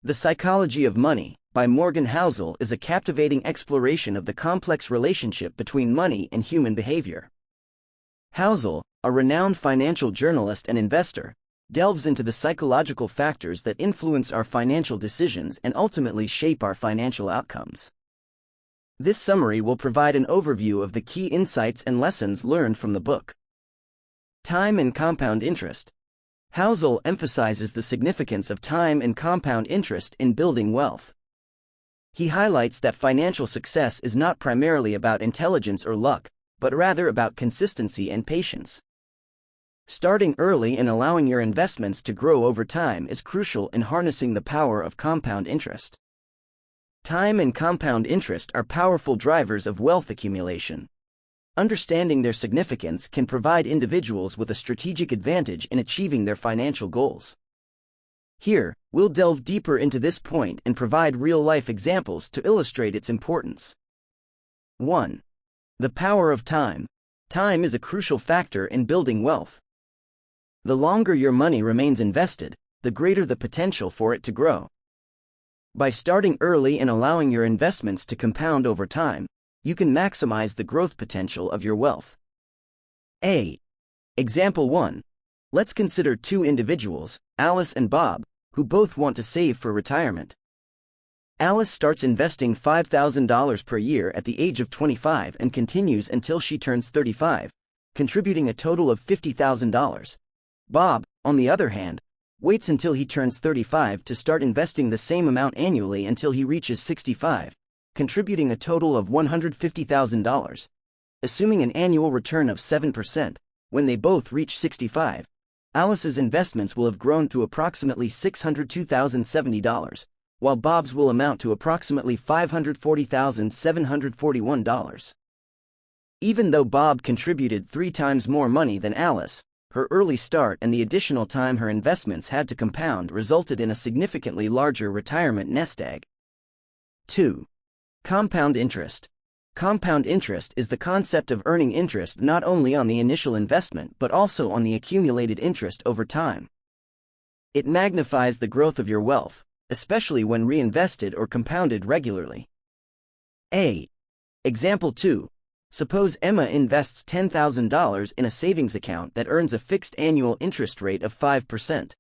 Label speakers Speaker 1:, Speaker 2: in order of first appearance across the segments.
Speaker 1: The Psychology of Money, by Morgan Housel, is a captivating exploration of the complex relationship between money and human behavior. Housel, a renowned financial journalist and investor, delves into the psychological factors that influence our financial decisions and ultimately shape our financial outcomes. This summary will provide an overview of the key insights and lessons learned from the book. Time and compound interest. Housel emphasizes the significance of time and compound interest in building wealth. He highlights that financial success is not primarily about intelligence or luck, but rather about consistency and patience. Starting early and allowing your investments to grow over time is crucial in harnessing the power of compound interest. Time and compound interest are powerful drivers of wealth accumulation. Understanding their significance can provide individuals with a strategic advantage in achieving their financial goals. Here, we'll delve deeper into this point and provide real-life examples to illustrate its importance. 1. The power of time. Time is a crucial factor in building wealth. The longer your money remains invested, the greater the potential for it to grow. By starting early and allowing your investments to compound over time, you can maximize the growth potential of your wealth. Example 1. Let's consider two individuals, Alice and Bob, who both want to save for retirement. Alice starts investing $5,000 per year at the age of 25 and continues until she turns 35, contributing a total of $50,000. Bob, on the other hand, waits until he turns 35 to start investing the same amount annually until he reaches 65, contributing a total of $150,000. Assuming an annual return of 7%, when they both reach 65, Alice's investments will have grown to approximately $602,070, while Bob's will amount to approximately $540,741. Even though Bob contributed 3 times more money than Alice, her early start and the additional time her investments had to compound resulted in a significantly larger retirement nest egg. 2. Compound interest. Compound interest is the concept of earning interest not only on the initial investment but also on the accumulated interest over time. It magnifies the growth of your wealth, especially when reinvested or compounded regularly. Example 2. Suppose Emma invests $10,000 in a savings account that earns a fixed annual interest rate of 5%.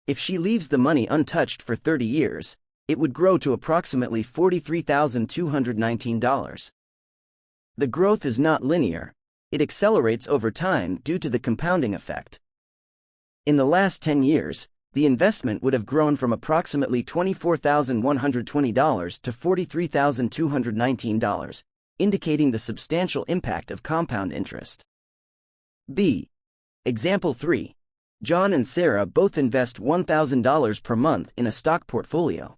Speaker 1: If she leaves the money untouched for 30 years, it would grow to approximately $43,219. The growth is not linear. It accelerates over time due to the compounding effect. In the last 10 years, the investment would have grown from approximately $24,120 to $43,219, indicating the substantial impact of compound interest. Example 3. John and Sarah both invest $1,000 per month in a stock portfolio.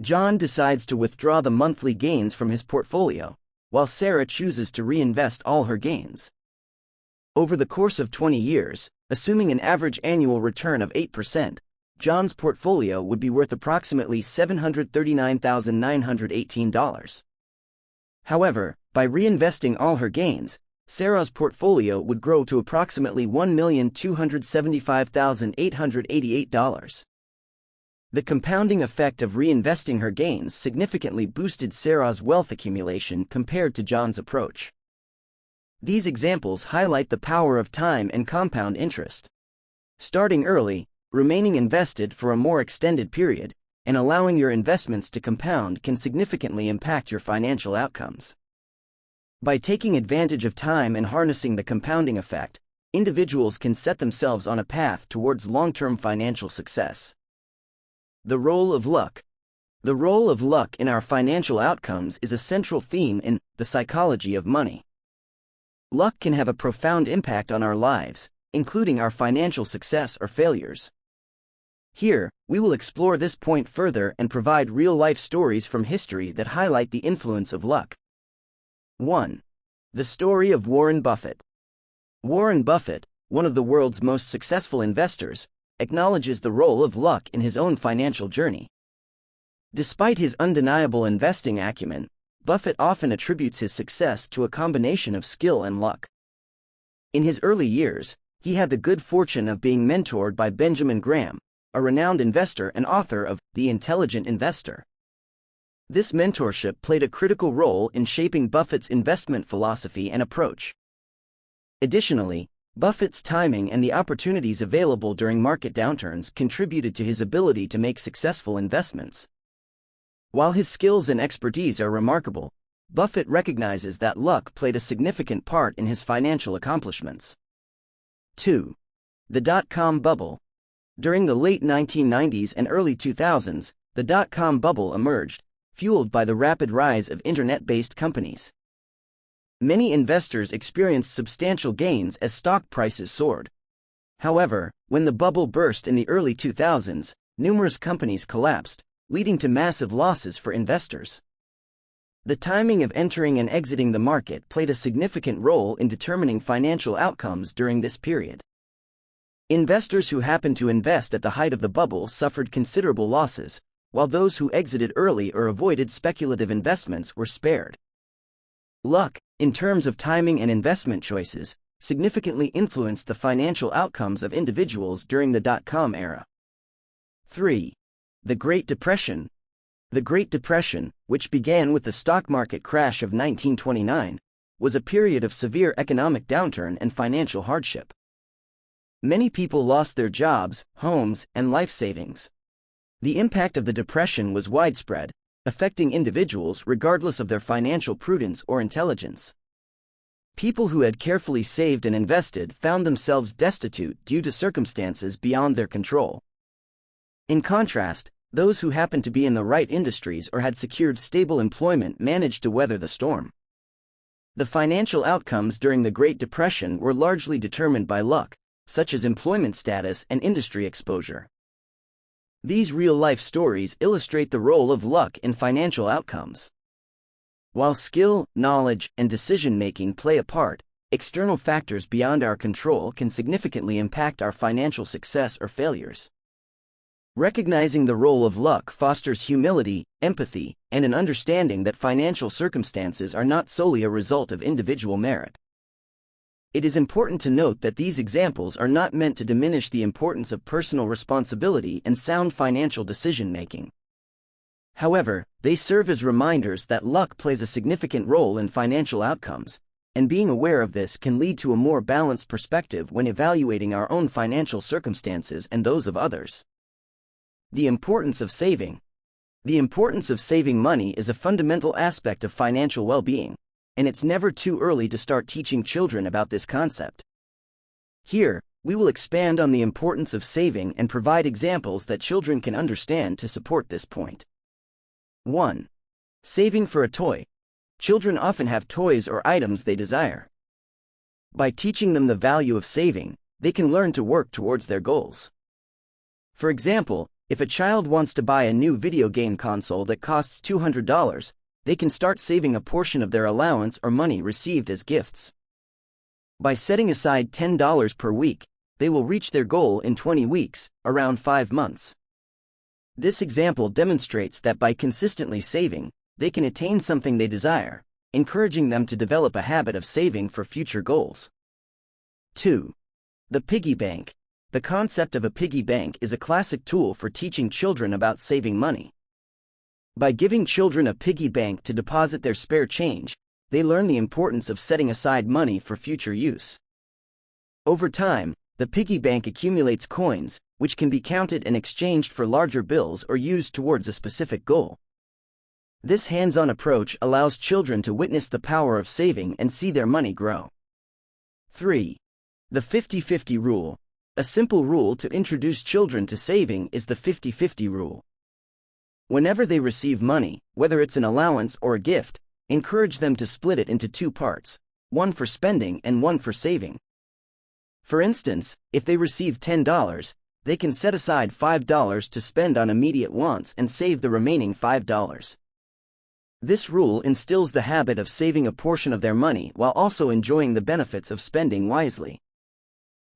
Speaker 1: John decides to withdraw the monthly gains from his portfolio, while Sarah chooses to reinvest all her gains. Over the course of 20 years, assuming an average annual return of 8%, John's portfolio would be worth approximately $739,918. However, by reinvesting all her gains, Sarah's portfolio would grow to approximately $1,275,888. The compounding effect of reinvesting her gains significantly boosted Sarah's wealth accumulation compared to John's approach. These examples highlight the power of time and compound interest. Starting early, remaining invested for a more extended period, and allowing your investments to compound can significantly impact your financial outcomes. By taking advantage of time and harnessing the compounding effect, individuals can set themselves on a path towards long-term financial success. The role of luck. The role of luck in our financial outcomes is a central theme in The Psychology of Money. Luck can have a profound impact on our lives, including our financial success or failures. Here, we will explore this point further and provide real-life stories from history that highlight the influence of luck. 1. The story of Warren Buffett. Warren Buffett, one of the world's most successful investors, acknowledges the role of luck in his own financial journey. Despite his undeniable investing acumen, Buffett often attributes his success to a combination of skill and luck. In his early years, he had the good fortune of being mentored by Benjamin Graham, a renowned investor and author of The Intelligent Investor. This mentorship played a critical role in shaping Buffett's investment philosophy and approach. Additionally, Buffett's timing and the opportunities available during market downturns contributed to his ability to make successful investments. While his skills and expertise are remarkable, Buffett recognizes that luck played a significant part in his financial accomplishments. 2. The dot-com bubble. During the late 1990s and early 2000s, the dot-com bubble emerged, fueled by the rapid rise of internet-based companies. Many investors experienced substantial gains as stock prices soared. However, when the bubble burst in the early 2000s, numerous companies collapsed, leading to massive losses for investors. The timing of entering and exiting the market played a significant role in determining financial outcomes during this period. Investors who happened to invest at the height of the bubble suffered considerable losses, while those who exited early or avoided speculative investments were spared. Luck, in terms of timing and investment choices, significantly influenced the financial outcomes of individuals during the dot-com era. 3. The Great Depression. The Great Depression, which began with the stock market crash of 1929, was a period of severe economic downturn and financial hardship. Many people lost their jobs, homes, and life savings. The impact of the Depression was widespread, affecting individuals regardless of their financial prudence or intelligence. People who had carefully saved and invested found themselves destitute due to circumstances beyond their control. In contrast, those who happened to be in the right industries or had secured stable employment managed to weather the storm. The financial outcomes during the Great Depression were largely determined by luck, such as employment status and industry exposure. These real-life stories illustrate the role of luck in financial outcomes. While skill, knowledge, and decision-making play a part, external factors beyond our control can significantly impact our financial success or failures. Recognizing the role of luck fosters humility, empathy, and an understanding that financial circumstances are not solely a result of individual merit. It is important to note that these examples are not meant to diminish the importance of personal responsibility and sound financial decision-making. However, they serve as reminders that luck plays a significant role in financial outcomes, and being aware of this can lead to a more balanced perspective when evaluating our own financial circumstances and those of others. The importance of saving. The importance of saving money is a fundamental aspect of financial well-being, and it's never too early to start teaching children about this concept. Here, we will expand on the importance of saving and provide examples that children can understand to support this point. 1. Saving for a toy. Children often have toys or items they desire. By teaching them the value of saving, they can learn to work towards their goals. For example, if a child wants to buy a new video game console that costs $200, they can start saving a portion of their allowance or money received as gifts. By setting aside $10 per week, they will reach their goal in 20 weeks, around 5 months. This example demonstrates that by consistently saving, they can attain something they desire, encouraging them to develop a habit of saving for future goals. 2. The piggy bank. The concept of a piggy bank is a classic tool for teaching children about saving money. By giving children a piggy bank to deposit their spare change, they learn the importance of setting aside money for future use. Over time, the piggy bank accumulates coins, which can be counted and exchanged for larger bills or used towards a specific goal. This hands-on approach allows children to witness the power of saving and see their money grow. 3. The 50-50 rule. A simple rule to introduce children to saving is the 50-50 rule. Whenever they receive money, whether it's an allowance or a gift, encourage them to split it into 2 parts, one for spending and one for saving. For instance, if they receive $10, they can set aside $5 to spend on immediate wants and save the remaining $5. This rule instills the habit of saving a portion of their money while also enjoying the benefits of spending wisely.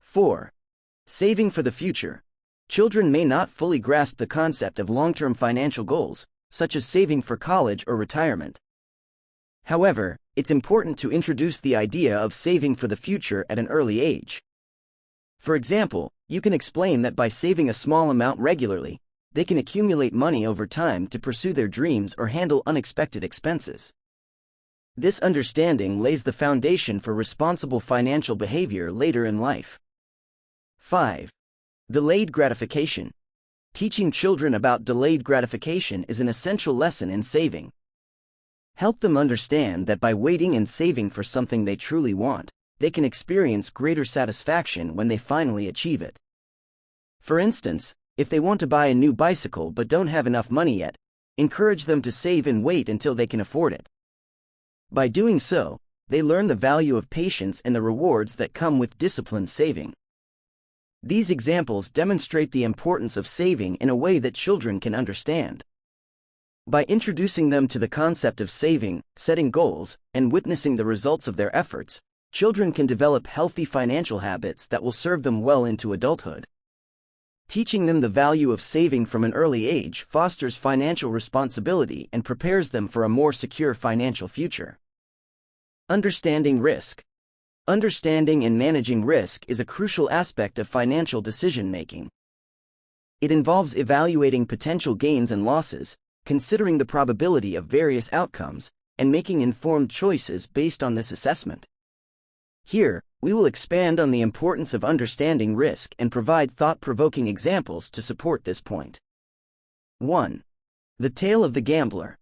Speaker 1: 4. Saving for the future. Children may not fully grasp the concept of long-term financial goals, such as saving for college or retirement. However, it's important to introduce the idea of saving for the future at an early age. For example, you can explain that by saving a small amount regularly, they can accumulate money over time to pursue their dreams or handle unexpected expenses. This understanding lays the foundation for responsible financial behavior later in life. 5. Delayed gratification. Teaching children about delayed gratification is an essential lesson in saving. Help them understand that by waiting and saving for something they truly want, they can experience greater satisfaction when they finally achieve it. For instance, if they want to buy a new bicycle but don't have enough money yet, encourage them to save and wait until they can afford it. By doing so, they learn the value of patience and the rewards that come with disciplined saving. These examples demonstrate the importance of saving in a way that children can understand. By introducing them to the concept of saving, setting goals, and witnessing the results of their efforts, children can develop healthy financial habits that will serve them well into adulthood. Teaching them the value of saving from an early age fosters financial responsibility and prepares them for a more secure financial future. Understanding risk. Understanding and managing risk is a crucial aspect of financial decision-making. It involves evaluating potential gains and losses, considering the probability of various outcomes, and making informed choices based on this assessment. Here, we will expand on the importance of understanding risk and provide thought-provoking examples to support this point. 1. The Tale of the Gambler.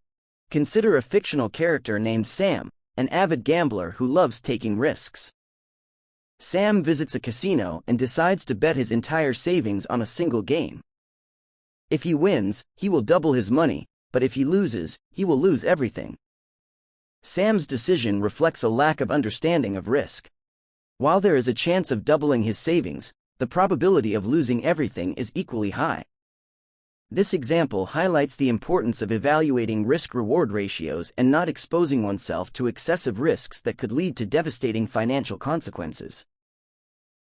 Speaker 1: Consider a fictional character named Sam, an avid gambler who loves taking risks. Sam visits a casino and decides to bet his entire savings on a single game. If he wins, he will double his money, but if he loses, he will lose everything. Sam's decision reflects a lack of understanding of risk. While there is a chance of doubling his savings, the probability of losing everything is equally high. This example highlights the importance of evaluating risk-reward ratios and not exposing oneself to excessive risks that could lead to devastating financial consequences.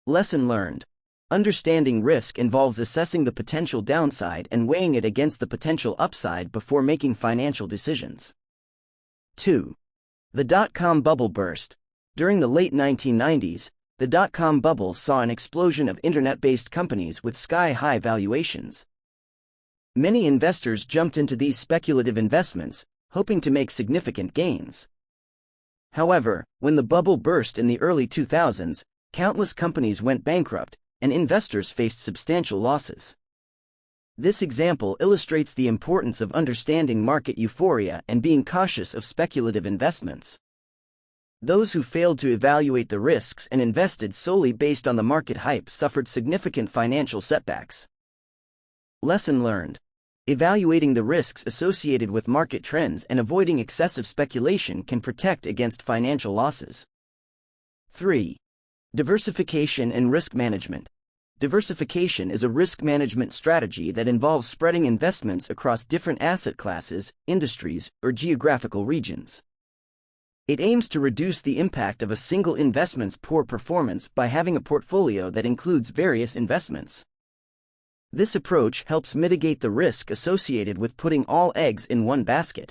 Speaker 1: Lesson learned. Understanding risk involves assessing the potential downside and weighing it against the potential upside before making financial decisions. 2. The dot-com bubble burst. During the late 1990s, the dot-com bubble saw an explosion of internet-based companies with sky-high valuations. Many investors jumped into these speculative investments, hoping to make significant gains. However, when the bubble burst in the early 2000s, countless companies went bankrupt, and investors faced substantial losses. This example illustrates the importance of understanding market euphoria and being cautious of speculative investments. Those who failed to evaluate the risks and invested solely based on the market hype suffered significant financial setbacks. Lesson learned. Evaluating the risks associated with market trends and avoiding excessive speculation can protect against financial losses. 3. Diversification and risk management. Diversification is a risk management strategy that involves spreading investments across different asset classes, industries, or geographical regions. It aims to reduce the impact of a single investment's poor performance by having a portfolio that includes various investments. This approach helps mitigate the risk associated with putting all eggs in one basket.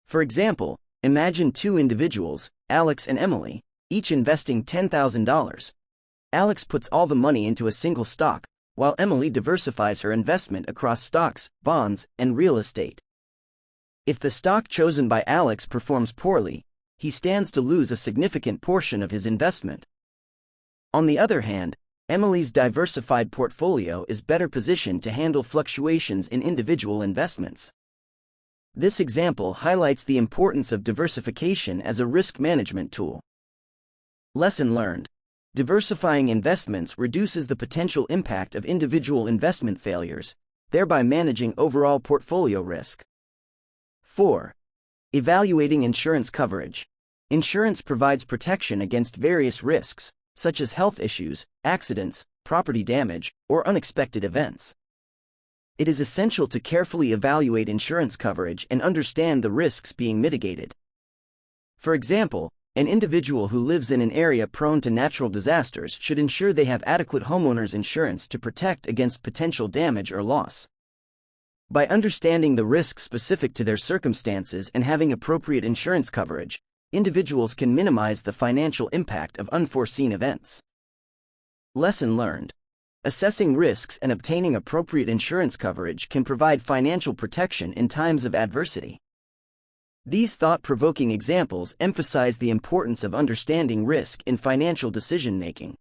Speaker 1: For example, imagine two individuals, Alex and Emily, each investing $10,000. Alex puts all the money into a single stock, while Emily diversifies her investment across stocks, bonds, and real estate. If the stock chosen by Alex performs poorly, he stands to lose a significant portion of his investment. On the other hand, Emily's diversified portfolio is better positioned to handle fluctuations in individual investments. This example highlights the importance of diversification as a risk management tool. Lesson learned. Diversifying investments reduces the potential impact of individual investment failures, thereby managing overall portfolio risk. 4. Evaluating insurance coverage. Insurance provides protection against various risks, such as health issues, accidents, property damage, or unexpected events. It is essential to carefully evaluate insurance coverage and understand the risks being mitigated. For example, an individual who lives in an area prone to natural disasters should ensure they have adequate homeowners insurance to protect against potential damage or loss. By understanding the risks specific to their circumstances and having appropriate insurance coverage, individuals can minimize the financial impact of unforeseen events. Lesson learned. Assessing risks and obtaining appropriate insurance coverage can provide financial protection in times of adversity. These thought-provoking examples emphasize the importance of understanding risk in financial decision-making.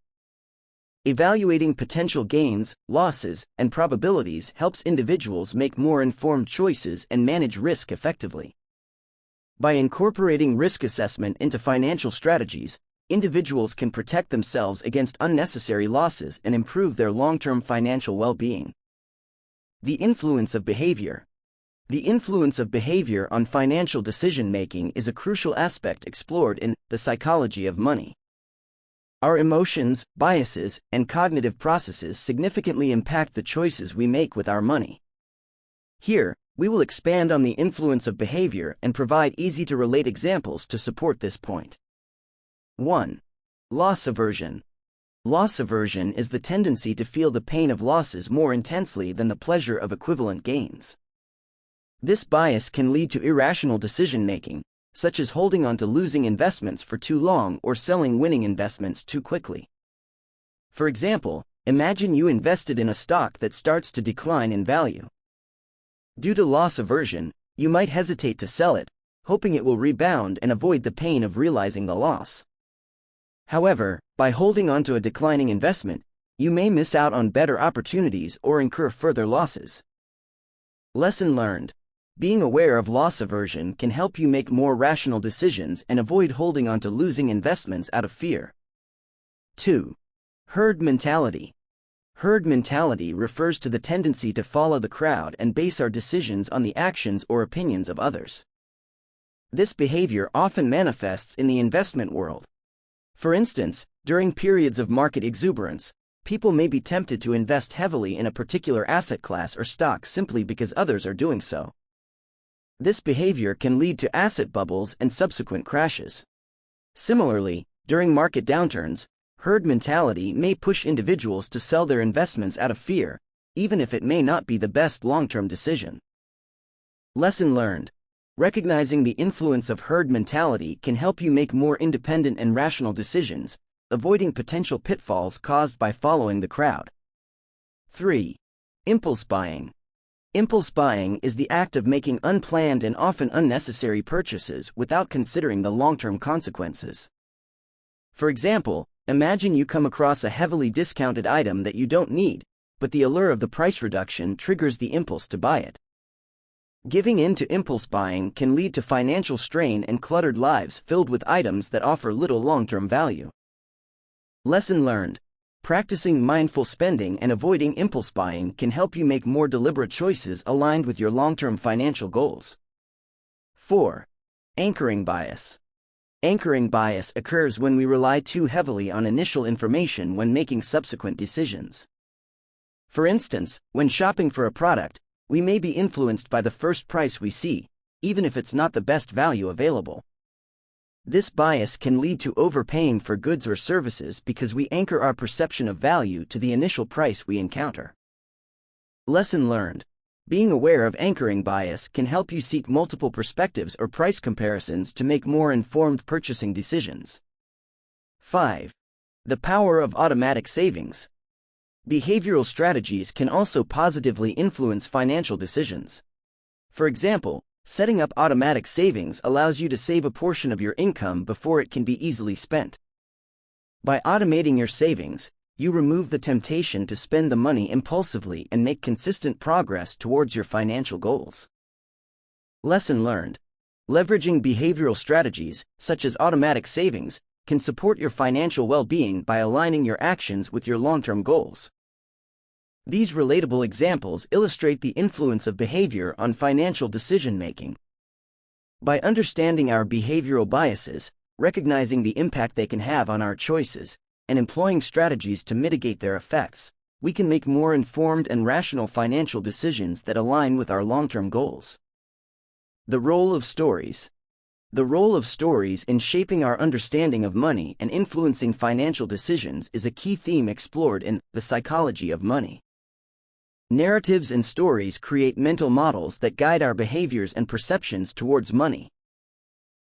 Speaker 1: Evaluating potential gains, losses, and probabilities helps individuals make more informed choices and manage risk effectively. By incorporating risk assessment into financial strategies, individuals can protect themselves against unnecessary losses and improve their long-term financial well-being. The influence of behavior. The influence of behavior on financial decision-making is a crucial aspect explored in The Psychology of Money. Our emotions, biases, and cognitive processes significantly impact the choices we make with our money. Here, we will expand on the influence of behavior and provide easy-to-relate examples to support this point. 1. Loss aversion. Loss aversion is the tendency to feel the pain of losses more intensely than the pleasure of equivalent gains. This bias can lead to irrational decision-making, such as holding on to losing investments for too long or selling winning investments too quickly. For example, imagine you invested in a stock that starts to decline in value. Due to loss aversion, you might hesitate to sell it, hoping it will rebound and avoid the pain of realizing the loss. However, by holding on to a declining investment, you may miss out on better opportunities or incur further losses. Lesson learned. Being aware of loss aversion can help you make more rational decisions and avoid holding on to losing investments out of fear. 2. Herd mentality. Herd mentality refers to the tendency to follow the crowd and base our decisions on the actions or opinions of others. This behavior often manifests in the investment world. For instance, during periods of market exuberance, people may be tempted to invest heavily in a particular asset class or stock simply because others are doing so. This behavior can lead to asset bubbles and subsequent crashes. Similarly, during market downturns, herd mentality may push individuals to sell their investments out of fear, even if it may not be the best long-term decision. Lesson learned. Recognizing the influence of herd mentality can help you make more independent and rational decisions, avoiding potential pitfalls caused by following the crowd. 3. Impulse buying. Impulse buying is the act of making unplanned and often unnecessary purchases without considering the long-term consequences. For example, imagine you come across a heavily discounted item that you don't need, but the allure of the price reduction triggers the impulse to buy it. Giving in to impulse buying can lead to financial strain and cluttered lives filled with items that offer little long-term value. Lesson learned. Practicing mindful spending and avoiding impulse buying can help you make more deliberate choices aligned with your long-term financial goals. 4. Anchoring bias. Anchoring bias occurs when we rely too heavily on initial information when making subsequent decisions. For instance, when shopping for a product, we may be influenced by the first price we see, even if it's not the best value available. This bias can lead to overpaying for goods or services because we anchor our perception of value to the initial price we encounter. Lesson learned. Being aware of anchoring bias can help you seek multiple perspectives or price comparisons to make more informed purchasing decisions. 5. The power of automatic savings. Behavioral strategies can also positively influence financial decisions. For example, setting up automatic savings allows you to save a portion of your income before it can be easily spent. By automating your savings, you remove the temptation to spend the money impulsively and make consistent progress towards your financial goals. Lesson learned. Leveraging behavioral strategies, such as automatic savings, can support your financial well-being by aligning your actions with your long-term goals. These relatable examples illustrate the influence of behavior on financial decision-making. By understanding our behavioral biases, recognizing the impact they can have on our choices, and employing strategies to mitigate their effects, we can make more informed and rational financial decisions that align with our long-term goals. The role of stories. The role of stories in shaping our understanding of money and influencing financial decisions is a key theme explored in The Psychology of Money. Narratives and stories create mental models that guide our behaviors and perceptions towards money.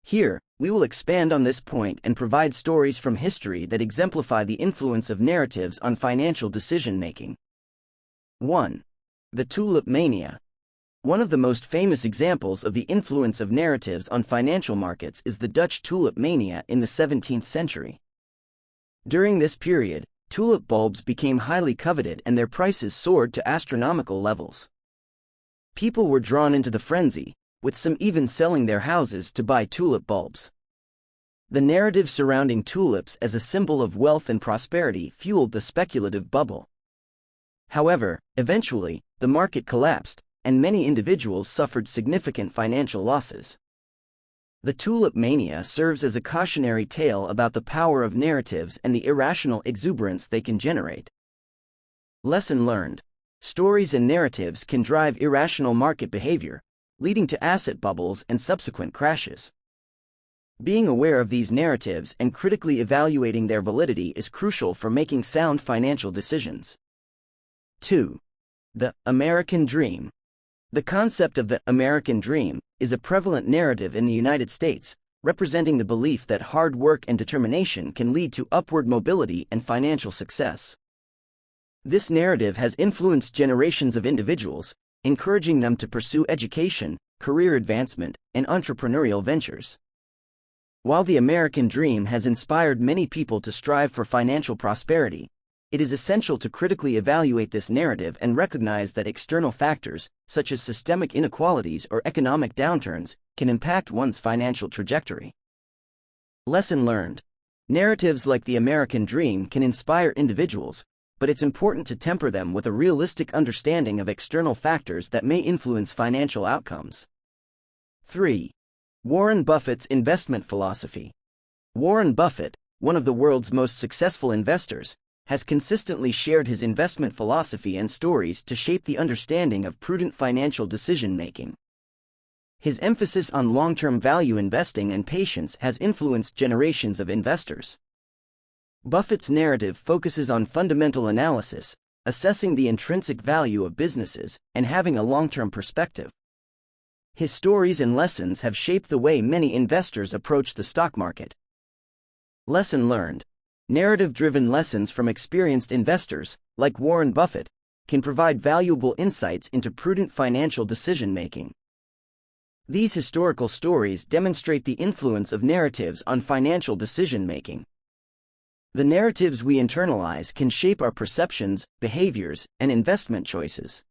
Speaker 1: Here, we will expand on this point and provide stories from history that exemplify the influence of narratives on financial decision-making. 1. The Tulip Mania. One of the most famous examples of the influence of narratives on financial markets is the Dutch tulip mania in the 17th century. During this period, tulip bulbs became highly coveted and their prices soared to astronomical levels. People were drawn into the frenzy, with some even selling their houses to buy tulip bulbs. The narrative surrounding tulips as a symbol of wealth and prosperity fueled the speculative bubble. However, eventually, the market collapsed, and many individuals suffered significant financial losses. The tulip mania serves as a cautionary tale about the power of narratives and the irrational exuberance they can generate. Lesson learned: stories and narratives can drive irrational market behavior, leading to asset bubbles and subsequent crashes. Being aware of these narratives and critically evaluating their validity is crucial for making sound financial decisions. 2. The American Dream. The concept of the American Dream is a prevalent narrative in the United States, representing the belief that hard work and determination can lead to upward mobility and financial success. This narrative has influenced generations of individuals, encouraging them to pursue education, career advancement, and entrepreneurial ventures. While the American Dream has inspired many people to strive for financial prosperity, it is essential to critically evaluate this narrative and recognize that external factors, such as systemic inequalities or economic downturns, can impact one's financial trajectory. Lesson learned: narratives like the American Dream can inspire individuals, but it's important to temper them with a realistic understanding of external factors that may influence financial outcomes. 3. Warren Buffett's investment philosophy. Warren Buffett, one of the world's most successful investors, has consistently shared his investment philosophy and stories to shape the understanding of prudent financial decision-making. His emphasis on long-term value investing and patience has influenced generations of investors. Buffett's narrative focuses on fundamental analysis, assessing the intrinsic value of businesses, and having a long-term perspective. His stories and lessons have shaped the way many investors approach the stock market. Lesson learned: narrative-driven lessons from experienced investors, like Warren Buffett, can provide valuable insights into prudent financial decision-making. These historical stories demonstrate the influence of narratives on financial decision-making. The narratives we internalize can shape our perceptions, behaviors, and investment choices.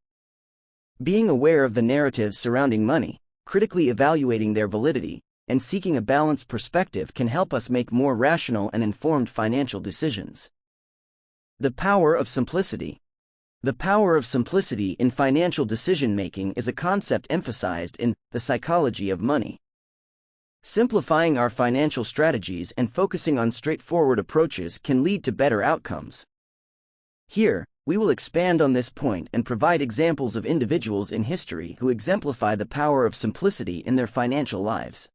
Speaker 1: Being aware of the narratives surrounding money, critically evaluating their validity, and seeking a balanced perspective can help us make more rational and informed financial decisions. The power of simplicity. The power of simplicity in financial decision-making is a concept emphasized in The Psychology of Money. Simplifying our financial strategies and focusing on straightforward approaches can lead to better outcomes. Here, we will expand on this point and provide examples of individuals in history who exemplify the power of simplicity in their financial lives.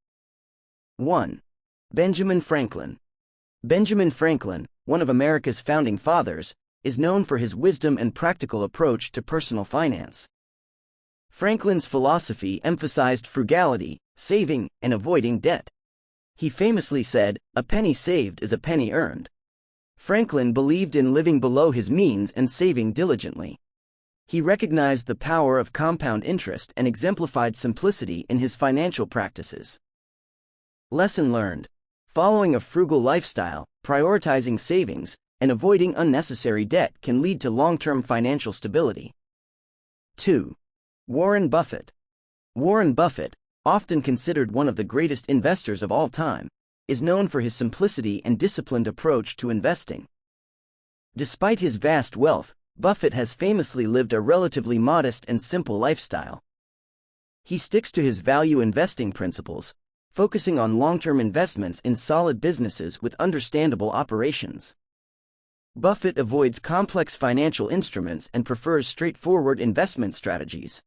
Speaker 1: 1. Benjamin Franklin. Benjamin Franklin, one of America's founding fathers, is known for his wisdom and practical approach to personal finance. Franklin's philosophy emphasized frugality, saving, and avoiding debt. He famously said, "A penny saved is a penny earned." Franklin believed in living below his means and saving diligently. He recognized the power of compound interest and exemplified simplicity in his financial practices. Lesson learned: following a frugal lifestyle, prioritizing savings, and avoiding unnecessary debt can lead to long-term financial stability. 2. Warren Buffett. Warren Buffett, often considered one of the greatest investors of all time, is known for his simplicity and disciplined approach to investing. Despite his vast wealth, Buffett has famously lived a relatively modest and simple lifestyle. He sticks to his value investing principles, focusing on long-term investments in solid businesses with understandable operations. Buffett avoids complex financial instruments and prefers straightforward investment strategies.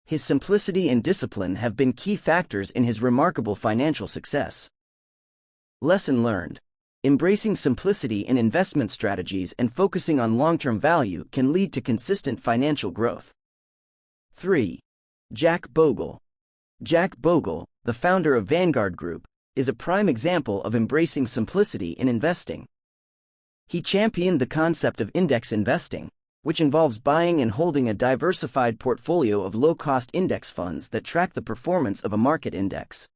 Speaker 1: His simplicity and discipline have been key factors in his remarkable financial success. Lesson learned: embracing simplicity in investment strategies and focusing on long-term value can lead to consistent financial growth. 3. Jack Bogle. Jack Bogle, the founder of Vanguard Group, is a prime example of embracing simplicity in investing. He championed the concept of index investing, which involves buying and holding a diversified portfolio of low-cost index funds that track the performance of a market index.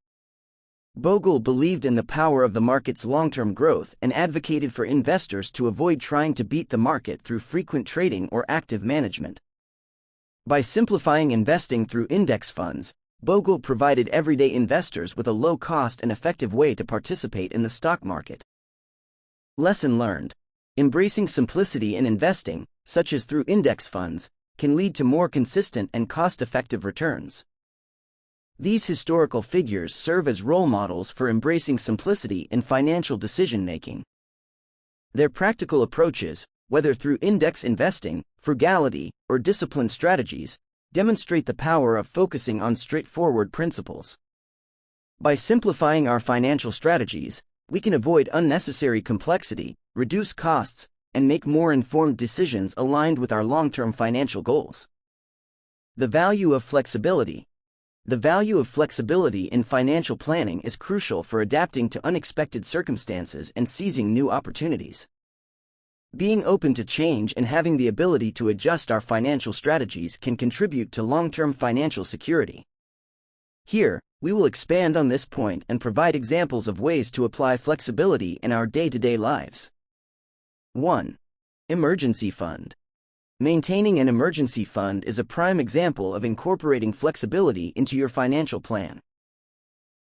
Speaker 1: Bogle believed in the power of the market's long-term growth and advocated for investors to avoid trying to beat the market through frequent trading or active management. By simplifying investing through index funds, Bogle provided everyday investors with a low-cost and effective way to participate in the stock market. Lesson learned: embracing simplicity in investing, such as through index funds, can lead to more consistent and cost-effective returns. These historical figures serve as role models for embracing simplicity in financial decision-making. Their practical approaches, whether through index investing, frugality, or disciplined strategies, demonstrate the power of focusing on straightforward principles. By simplifying our financial strategies, we can avoid unnecessary complexity, reduce costs, and make more informed decisions aligned with our long-term financial goals. The value of flexibility. The value of flexibility in financial planning is crucial for adapting to unexpected circumstances and seizing new opportunities. Being open to change and having the ability to adjust our financial strategies can contribute to long-term financial security. Here, we will expand on this point and provide examples of ways to apply flexibility in our day-to-day lives. 1. Emergency fund. Maintaining an emergency fund is a prime example of incorporating flexibility into your financial plan.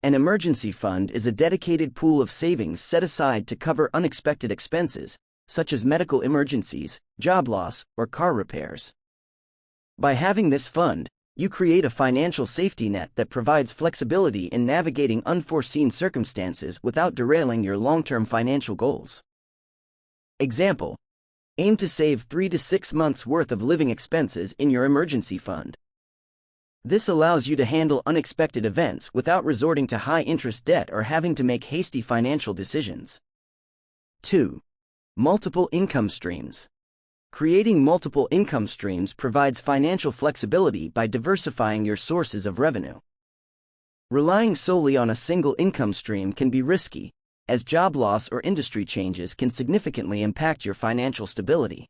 Speaker 1: An emergency fund is a dedicated pool of savings set aside to cover unexpected expenses, such as medical emergencies, job loss, or car repairs. By having this fund, you create a financial safety net that provides flexibility in navigating unforeseen circumstances without derailing your long-term financial goals. Example: aim to save 3 to 6 months' worth of living expenses in your emergency fund. This allows you to handle unexpected events without resorting to high-interest debt or having to make hasty financial decisions. 2. Multiple income streams. Creating multiple income streams provides financial flexibility by diversifying your sources of revenue. Relying solely on a single income stream can be risky, as job loss or industry changes can significantly impact your financial stability.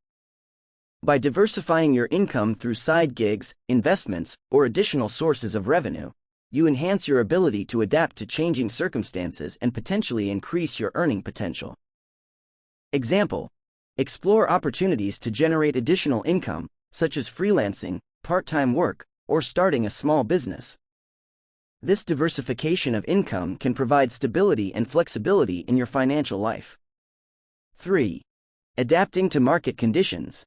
Speaker 1: By diversifying your income through side gigs, investments, or additional sources of revenue, you enhance your ability to adapt to changing circumstances and potentially increase your earning potential. Example: explore opportunities to generate additional income, such as freelancing, part-time work, or starting a small business. This diversification of income can provide stability and flexibility in your financial life. 3. Adapting to market conditions.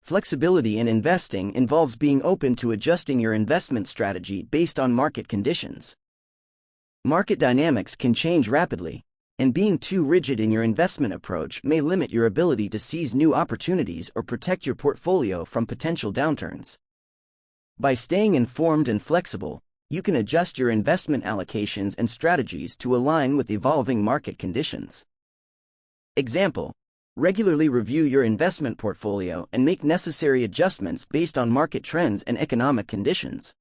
Speaker 1: Flexibility in investing involves being open to adjusting your investment strategy based on market conditions. Market dynamics can change rapidly, and being too rigid in your investment approach may limit your ability to seize new opportunities or protect your portfolio from potential downturns. By staying informed and flexible, you can adjust your investment allocations and strategies to align with evolving market conditions. Example: regularly review your investment portfolio and make necessary adjustments based on market trends and economic conditions.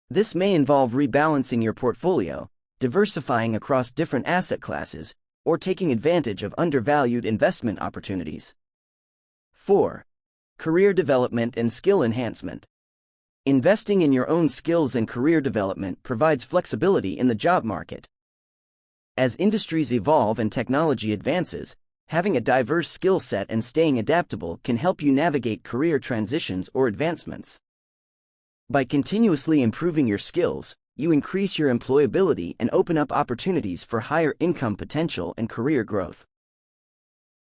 Speaker 1: This may involve rebalancing your portfolio, diversifying across different asset classes, or taking advantage of undervalued investment opportunities. 4. Career development and skill enhancement. Investing in your own skills and career development provides flexibility in the job market. As industries evolve and technology advances, having a diverse skill set and staying adaptable can help you navigate career transitions or advancements. By continuously improving your skills, you increase your employability and open up opportunities for higher income potential and career growth.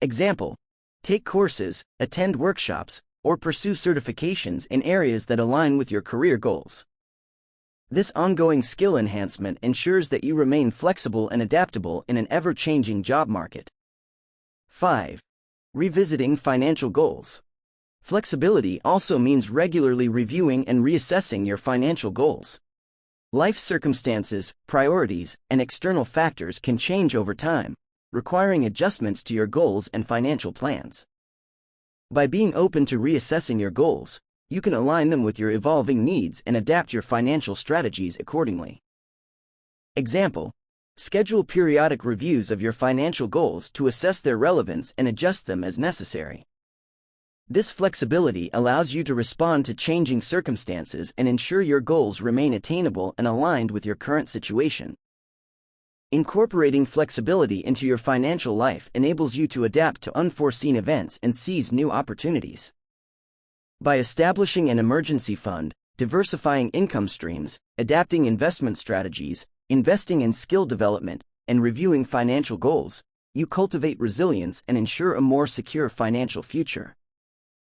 Speaker 1: Example: take courses, attend workshops, or pursue certifications in areas that align with your career goals. This ongoing skill enhancement ensures that you remain flexible and adaptable in an ever-changing job market. 5. Revisiting financial goals. Flexibility also means regularly reviewing and reassessing your financial goals. Life circumstances, priorities, and external factors can change over time, requiring adjustments to your goals and financial plans. By being open to reassessing your goals, you can align them with your evolving needs and adapt your financial strategies accordingly. Example: Schedule periodic reviews of your financial goals to assess their relevance and adjust them as necessary. This flexibility allows you to respond to changing circumstances and ensure your goals remain attainable and aligned with your current situation. Incorporating flexibility into your financial life enables you to adapt to unforeseen events and seize new opportunities. By establishing an emergency fund, diversifying income streams, adapting investment strategies, investing in skill development, and reviewing financial goals, you cultivate resilience and ensure a more secure financial future.